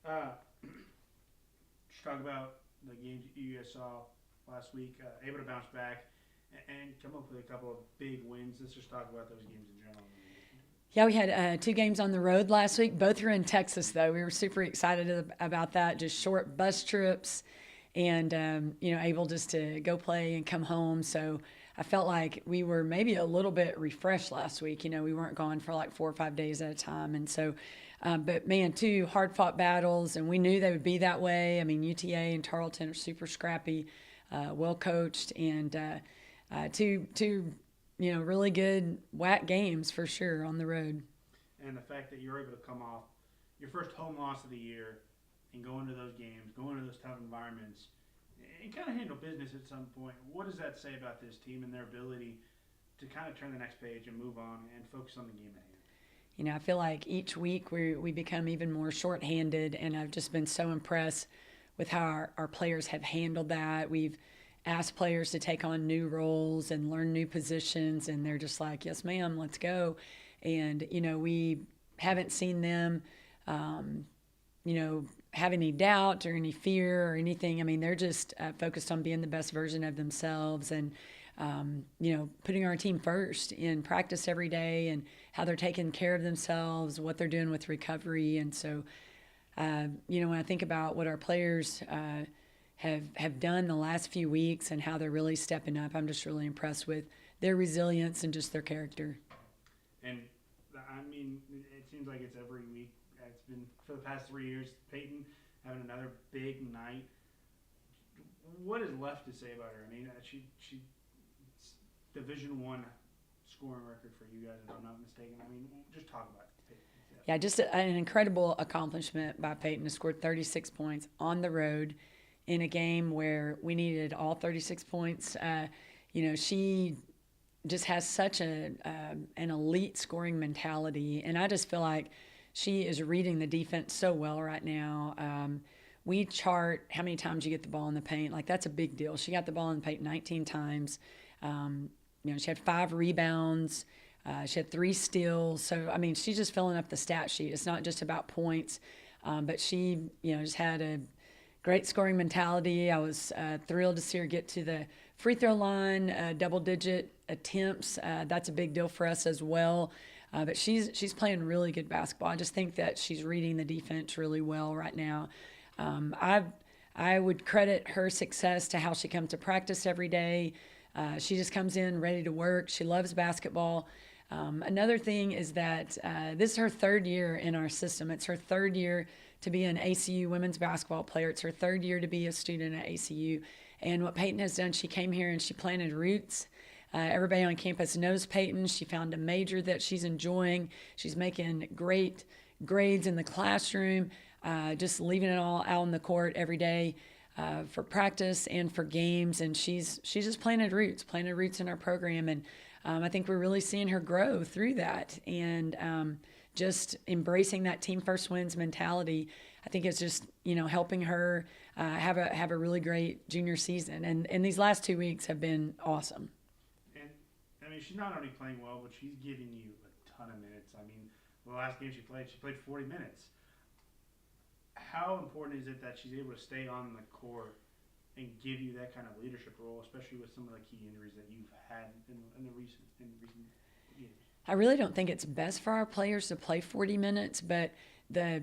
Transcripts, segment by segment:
Just talk about the games you guys saw last week. Able to bounce back and come up with a couple of big wins. Let's just talk about those games in general. Yeah, we had 2 games on the road last week. Both were in Texas, though. We were super excited about that. Just short bus trips, and able just to go play and come home. So I felt like we were maybe a little bit refreshed last week. We weren't gone for like 4 or 5 days at a time, and so. But man, 2 hard-fought battles, and we knew they would be that way. I mean, UTA and Tarleton are super scrappy, well coached, and two really good whack games for sure on the road. And the fact that you're able to come off your first home loss of the year and go into those games, go into those tough environments, and kind of handle business at some point. What does that say about this team and their ability to kind of turn the next page and move on and focus on the game at hand? I feel like each week we become even more shorthanded, and I've just been so impressed with how our players have handled that. We've asked players to take on new roles and learn new positions, and they're just like, yes, ma'am, let's go. And, we haven't seen them, have any doubt or any fear or anything. I mean, they're just focused on being the best version of themselves and, putting our team first in practice every day and how they're taking care of themselves, what they're doing with recovery. And so, when I think about what our players have done the last few weeks and how they're really stepping up, I'm just really impressed with their resilience and just their character. And I mean, it seems like it's every week. It's been for the past 3 years. Peyton having another big night. What is left to say about her? I mean, she Division I scoring record for you guys, if I'm not mistaken. I mean, just talk about it. Yeah, just an incredible accomplishment by Peyton to score 36 points on the road in a game where we needed all 36 points. She just has such an elite scoring mentality, and I just feel like she is reading the defense so well right now. We chart how many times you get the ball in the paint. Like, that's a big deal. She got the ball in the paint 19 times. She had 5 rebounds. She had 3 steals. So, I mean, she's just filling up the stat sheet. It's not just about points, but she, just had a great scoring mentality. I was thrilled to see her get to the free throw line, double-digit attempts. That's a big deal for us as well. But she's playing really good basketball. I just think that she's reading the defense really well right now. I would credit her success to how she comes to practice every day. She just comes in ready to work. She loves basketball. Another thing is that this is her 3rd year in our system. It's her 3rd year to be an ACU women's basketball player. It's her 3rd year to be a student at ACU. And what Peyton has done, she came here and she planted roots. Everybody on campus knows Peyton. She found a major that she's enjoying. She's making great grades in the classroom, just leaving it all out on the court every day. For practice and for games, and she's just planted roots in our program, and I think we're really seeing her grow through that, and just embracing that team first wins mentality. I think it's just helping her have a really great junior season, and these last 2 weeks have been awesome. And I mean, she's not only playing well, but she's giving you a ton of minutes. I mean, the last game she played 40 minutes. How important is it that she's able to stay on the court and give you that kind of leadership role, especially with some of the key injuries that you've had in recent years? I really don't think it's best for our players to play 40 minutes, but the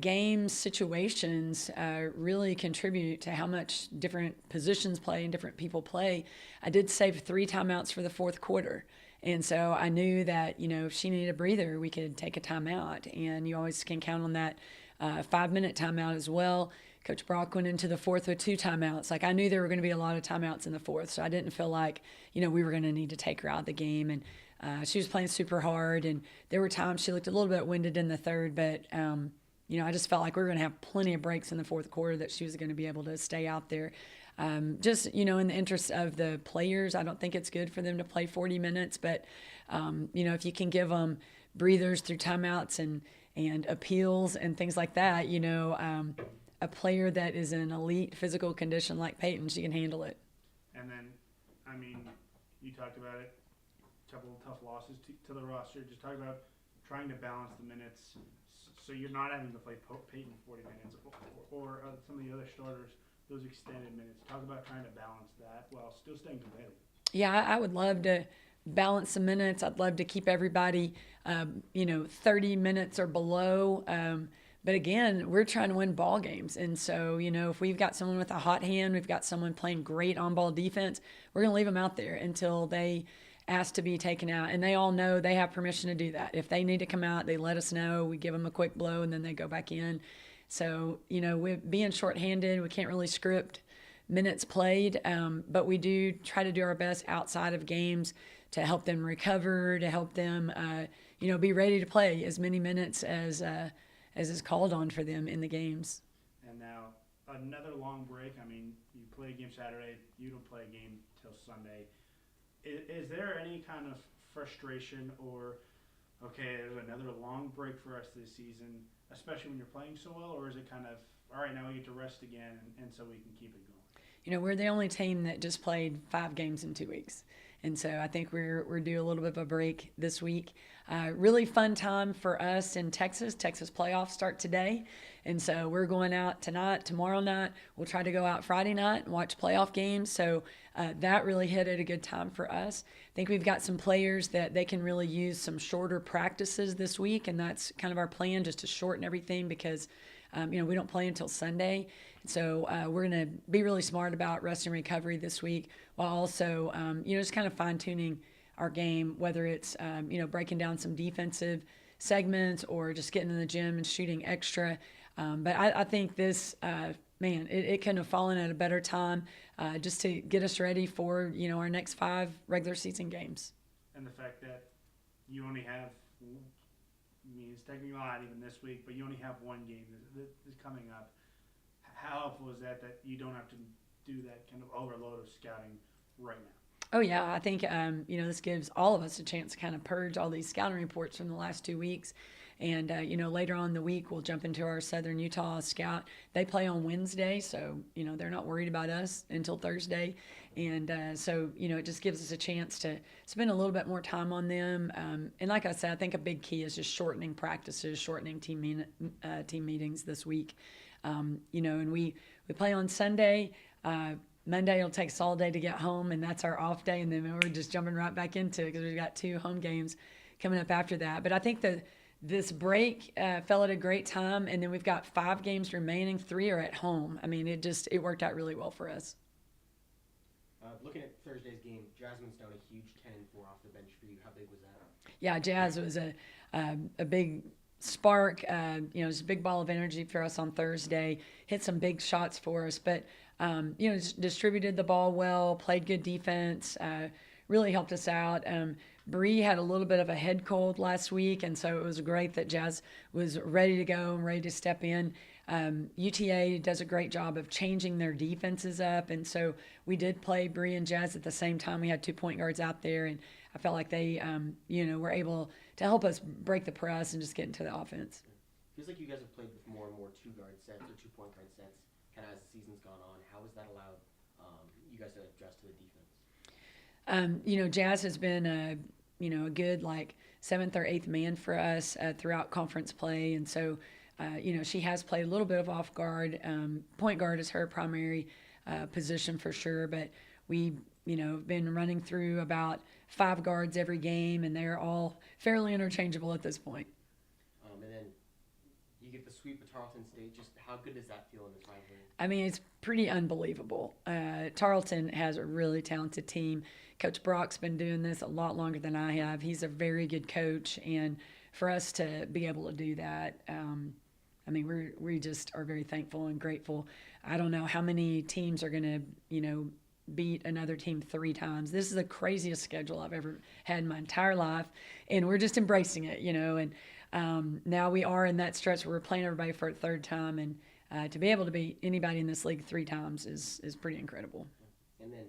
game situations really contribute to how much different positions play and different people play. I did save 3 timeouts for the 4th quarter. And so I knew that, if she needed a breather, we could take a timeout. And you always can count on that 5-minute timeout as well. Coach Brock went into the 4th with 2 timeouts. Like, I knew there were going to be a lot of timeouts in the 4th, so I didn't feel like, we were going to need to take her out of the game. And she was playing super hard, and there were times she looked a little bit winded in the 3rd, but, I just felt like we were going to have plenty of breaks in the 4th quarter that she was going to be able to stay out there. Just, in the interest of the players, I don't think it's good for them to play 40 minutes, but, if you can give them breathers through timeouts and appeals and things like that, a player that is in elite physical condition like Peyton, she can handle it. And then, I mean, you talked about it, a couple of tough losses to the roster. Just talk about trying to balance the minutes so you're not having to play Peyton 40 minutes or some of the other starters those extended minutes. Talk about trying to balance that while still staying competitive. Yeah, I would love to balance the minutes. I'd love to keep everybody, 30 minutes or below. But again, we're trying to win ball games. And so, if we've got someone with a hot hand, we've got someone playing great on-ball defense, we're going to leave them out there until they ask to be taken out. And they all know they have permission to do that. If they need to come out, they let us know. We give them a quick blow, and then they go back in. So, with being shorthanded, we can't really script minutes played, but we do try to do our best outside of games to help them recover, to help them, be ready to play as many minutes as is called on for them in the games. And now another long break. I mean, you play a game Saturday, you don't play a game till Sunday. Is there any kind of frustration or, okay, there's another long break for us this season, especially when you're playing so well, or is it kind of, all right, now we get to rest again, and so we can keep it going? We're the only team that just played 5 games in 2 weeks. And so I think we're due a little bit of a break this week. Really fun time for us in Texas. Texas playoffs start today. And so we're going out tonight, tomorrow night. We'll try to go out Friday night and watch playoff games. So that really hit at a good time for us. I think we've got some players that they can really use some shorter practices this week. And that's kind of our plan, just to shorten everything because, we don't play until Sunday. So we're going to be really smart about rest and recovery this week while also, just kind of fine-tuning our game, whether it's, breaking down some defensive segments or just getting in the gym and shooting extra. But I think this, it couldn't have fallen at a better time just to get us ready for, our next 5 regular season games. And the fact that you only have, it's technically not even this week, but you only have one game that is coming up. How helpful is that you don't have to do that kind of overload of scouting right now? Oh, yeah. I think, this gives all of us a chance to kind of purge all these scouting reports from the last 2 weeks. And, later on in the week, we'll jump into our Southern Utah scout. They play on Wednesday, so, they're not worried about us until Thursday. And so, it just gives us a chance to spend a little bit more time on them. And like I said, I think a big key is just shortening practices, shortening team meetings this week. And we play on Sunday. Monday it'll take us all day to get home, and that's our off day. And then we're just jumping right back into it because we've got 2 home games coming up after that. But I think this break fell at a great time, and then we've got 5 games remaining. 3 are at home. I mean, it worked out really well for us. Looking at Thursday's game, Jasmine Stone, a huge 10-4 off the bench for you. How big was that? Yeah, Jazz was a big spark. It's a big ball of energy for us on Thursday. Hit some big shots for us, but distributed the ball well, played good defense, really helped us out. Bree had a little bit of a head cold last week, and so it was great that Jazz was ready to go and ready to step in. UTA does a great job of changing their defenses up, and so we did play Bree and Jazz at the same time. We had 2 point guards out there, and I felt like they, were able to help us break the press and just get into the offense. Feels like you guys have played with more and more 2-guard sets or 2-point guard sets kind of as the season's gone on. How has that allowed you guys to adjust to the defense? Jazz has been a good 7th or 8th man for us throughout conference play, and so she has played a little bit of off guard. Point guard is her primary position for sure, but we have been running through about 5 guards every game, and they're all fairly interchangeable at this point. And then you get the sweep of Tarleton State. Just how good does that feel in this rivalry? I mean, it's pretty unbelievable. Tarleton has a really talented team. Coach Brock's been doing this a lot longer than I have. He's a very good coach, and for us to be able to do that, we just are very thankful and grateful. I don't know how many teams are going to, beat another team 3 times. This is the craziest schedule I've ever had in my entire life, and we're just embracing it, and now we are in that stretch where we're playing everybody for a 3rd time, and to be able to beat anybody in this league 3 times is pretty incredible. And then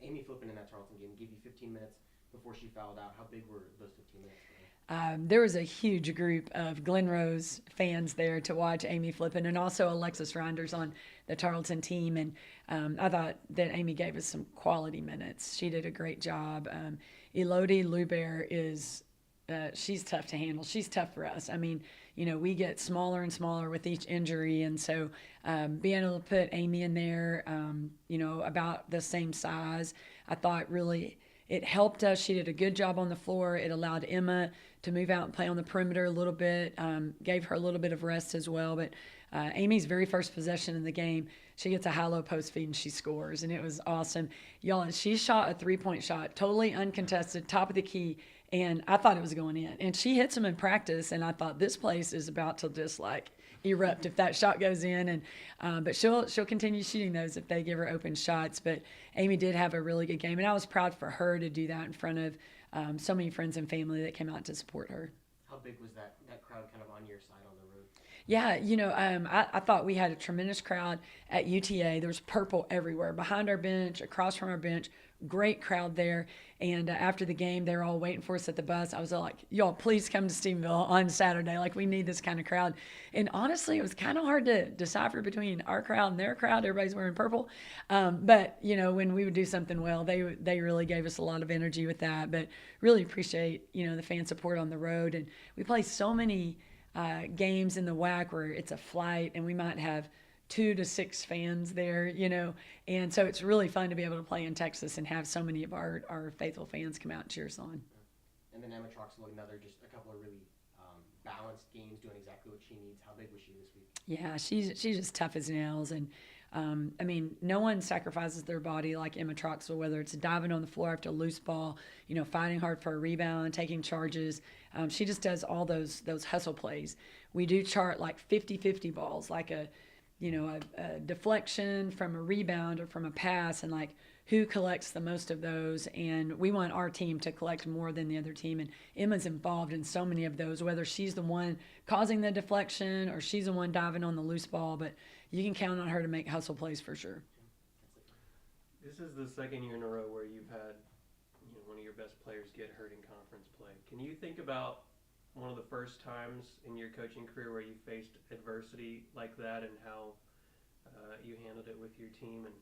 Amy Flippin in that Tarleton game gave you 15 minutes before she fouled out. How big were those 15 minutes for you? There was a huge group of Glen Rose fans there to watch Amy Flippin, and also Alexis Reinders on the Tarleton team. And I thought that Amy gave us some quality minutes. She did a great job. Elodie Luber is she's tough to handle. She's tough for us. I mean, we get smaller and smaller with each injury, and so being able to put Amy in there, about the same size, I thought really it helped us. She did a good job on the floor. It allowed Emma to move out and play on the perimeter a little bit, gave her a little bit of rest as well. But Amy's very first possession in the game, she gets a high-low post feed and she scores, and it was awesome. Y'all, she shot a three-point shot, totally uncontested, top of the key, and I thought it was going in. And she hits them in practice, and I thought this place is about to just erupt if that shot goes in. And but she'll continue shooting those if they give her open shots. But Amy did have a really good game, and I was proud for her to do that in front of so many friends and family that came out to support her. How big was that crowd kind of on your side on the road? Yeah, I thought we had a tremendous crowd at UTA. There was purple everywhere, behind our bench, across from our bench. Great crowd there. And after the game, they were all waiting for us at the bus. I was like, y'all, please come to Stephenville on Saturday. We need this kind of crowd. And honestly, it was kind of hard to decipher between our crowd and their crowd. Everybody's wearing purple. But when we would do something well, they really gave us a lot of energy with that. But really appreciate, the fan support on the road. And we play so many games in the WAC where it's a flight and we might have 2 to 6 fans there, and so it's really fun to be able to play in Texas and have so many of our faithful fans come out and cheer us on. And then Emma Troxel, just a couple of really balanced games, doing exactly what she needs. How big was she this week? Yeah, she's just tough as nails, and no one sacrifices their body like Emma Troxel, whether it's diving on the floor after a loose ball, fighting hard for a rebound, taking charges. She just does all those hustle plays. We do chart 50-50 balls, a deflection from a rebound or from a pass, and who collects the most of those. And we want our team to collect more than the other team. And Emma's involved in so many of those, whether she's the one causing the deflection or she's the one diving on the loose ball. But you can count on her to make hustle plays for sure. This is the second year in a row where you've had one of your best players get hurt in conference play. Can you think about one of the first times in your coaching career where you faced adversity like that and how you handled it with your team, and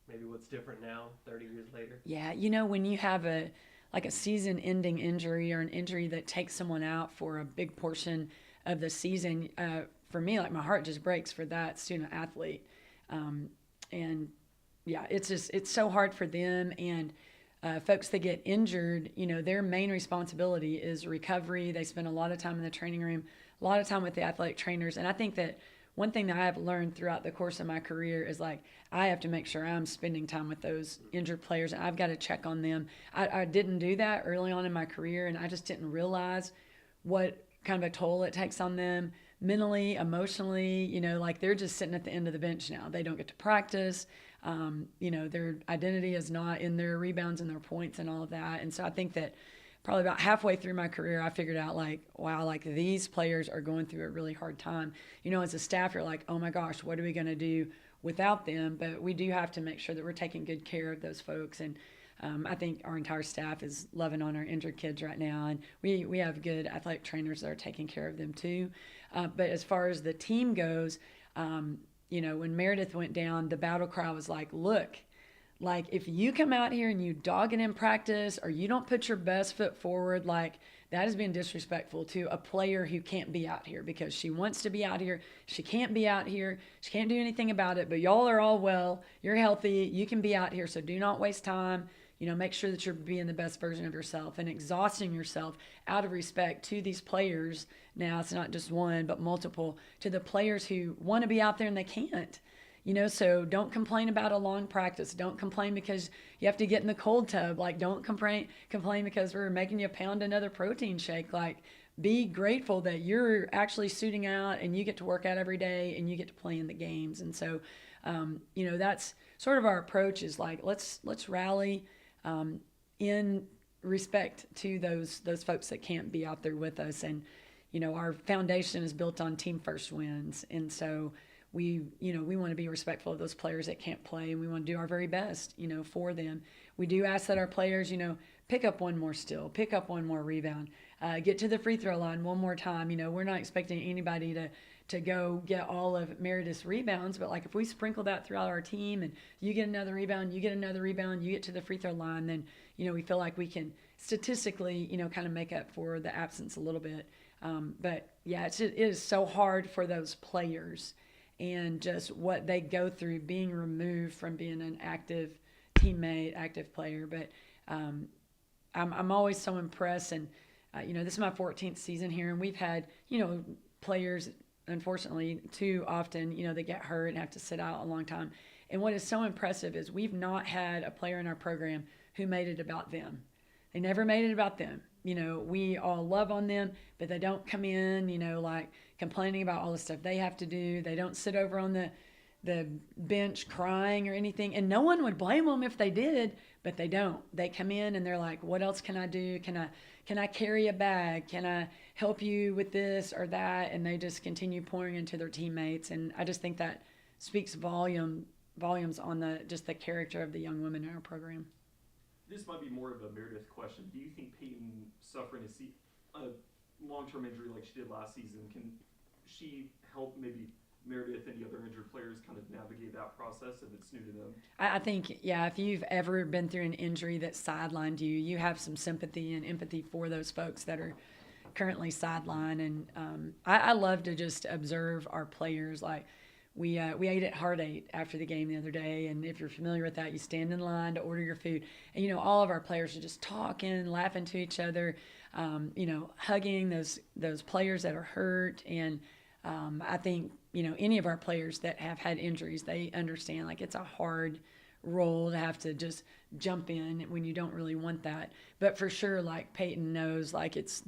maybe what's different now 30 years later? Yeah, when you have a season-ending injury or an injury that takes someone out for a big portion of the season, for me, my heart just breaks for that student athlete. And yeah, it's so hard for them, and folks that get injured, their main responsibility is recovery. They spend a lot of time in the training room, a lot of time with the athletic trainers. And I think that one thing that I have learned throughout the course of my career is I have to make sure I'm spending time with those injured players, and I've got to check on them. I didn't do that early on in my career, and I just didn't realize what kind of a toll it takes on them mentally, emotionally. They're just sitting at the end of the bench now. They don't get to practice. Their identity is not in their rebounds and their points and all of that. And so I think that probably about halfway through my career, I figured out wow, these players are going through a really hard time. As a staff, you're like, oh my gosh, what are we going to do without them? But we do have to make sure that we're taking good care of those folks. And I think our entire staff is loving on our injured kids right now. And we have good athletic trainers that are taking care of them too. But as far as the team goes, when Meredith went down, the battle cry was look, if you come out here and you dog it in practice or you don't put your best foot forward, that has been disrespectful to a player who can't be out here because she wants to be out here. She can't be out here. She can't do anything about it, but y'all are all well. You're healthy. You can be out here, so do not waste time. Make sure that you're being the best version of yourself and exhausting yourself out of respect to these players. Now, it's not just one, but multiple, to the players who want to be out there and they can't. So don't complain about a long practice. Don't complain because you have to get in the cold tub. Don't complain because we're making you pound another protein shake. Be grateful that you're actually suiting out and you get to work out every day and you get to play in the games. And so, that's sort of our approach is let's rally in respect to those folks that can't be out there with us. And, our foundation is built on team first wins. And so we want to be respectful of those players that can't play, and we want to do our very best, for them. We do ask that our players, pick up one more steal, pick up one more rebound, get to the free throw line one more time. We're not expecting anybody to go get all of Meredith's rebounds, but if we sprinkle that throughout our team and you get another rebound, you get to the free throw line, then, we feel like we can statistically, kind of make up for the absence a little bit. But yeah, it is so hard for those players and just what they go through being removed from being an active teammate, active player. But I'm always so impressed. And, this is my 14th season here, and we've had, players, unfortunately, too often, they get hurt and have to sit out a long time. And what is so impressive is we've not had a player in our program who made it about them. They never made it about them. We all love on them, but they don't come in, like complaining about all the stuff they have to do. They don't sit over on the bench crying or anything. And no one would blame them if they did, but they don't. They come in and they're like, what else can I do? Can I carry a bag? Can I help you with this or that? And they just continue pouring into their teammates. And I just think that speaks volumes on the character of the young women in our program. This might be more of a Meredith question. Do you think Peyton suffering a long-term injury like she did last season, can she help maybe Meredith and the other injured players kind of navigate that process if it's new to them? I think, yeah, if you've ever been through an injury that sidelined you, you have some sympathy and empathy for those folks that are currently sidelined. And I love to just observe our players. Like, we ate at Heart 8 after the game the other day, and if you're familiar with that, you stand in line to order your food. And, all of our players are just talking, laughing to each other, hugging those players that are hurt. And I think, any of our players that have had injuries, they understand, like, it's a hard role to have to just jump in when you don't really want that. But for sure, like, Peyton knows, like, it's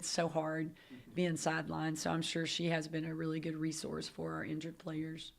so hard being sidelined. So I'm sure she has been a really good resource for our injured players.